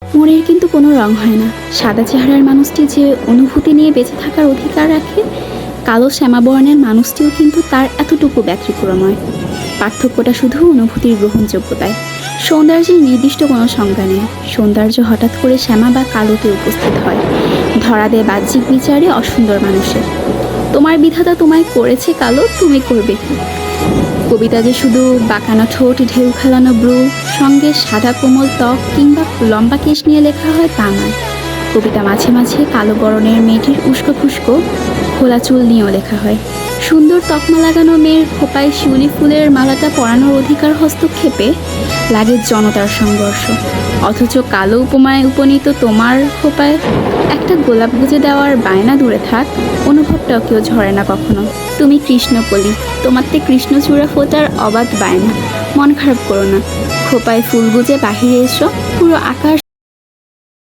মনের কিন্তু কোনো রং হয় না। সাদা চেহারার মানুষটি যে অনুভূতি নিয়ে বেঁচে থাকার অধিকার রাখে, কালো শ্যামাবর্ণের মানুষটিও কিন্তু তার এতটুকু ব্যতিক্রম নয়। পার্থক্যটা শুধু অনুভূতির গ্রহণযোগ্যতায়। সৌন্দর্যের নির্দিষ্ট কোনো সংজ্ঞা নেই। সৌন্দর্য হঠাৎ করে শ্যামা বা কালোতে উপস্থিত হয়, ধরা দেয় বাহ্যিক বিচারে অসুন্দর মানুষের। তোমার বিধাতা তোমায় করেছে কালো, তুমি করবে কি? কবিতা যে শুধু বাঁকানো ঠোঁট, ঢেউ খেলানো ব্রু, সঙ্গে সাদা কোমল ত্বক কিংবা লম্বা কেশ নিয়ে লেখা হয় তা নয়। কবিতা মাঝে মাঝে কালো বরণের মেয়েটির উস্কো খুস্কো খোলা চুল নিয়েও লেখা হয়। সুন্দর তকমা লাগানো মেয়ের খোপায় শিউলি ফুলের মালাটা পরানোর অধিকার হস্তক্ষেপে লাগে জনতার সংঘর্ষ। অথচ কালো উপমায় উপনীত তোমার খোপায় একটা গোলাপ গুজে দেওয়ার বায়না দূরে থাক, অনুভবটাও কেউ ঝরে না কখনো। তুমি কৃষ্ণকলি, তোমারতে কৃষ্ণচূড়া ফোটার অবাধ বায়না। মন খারাপ করো না, খোপায় ফুল গুজে বাহিরে এসো, পুরো আকাশ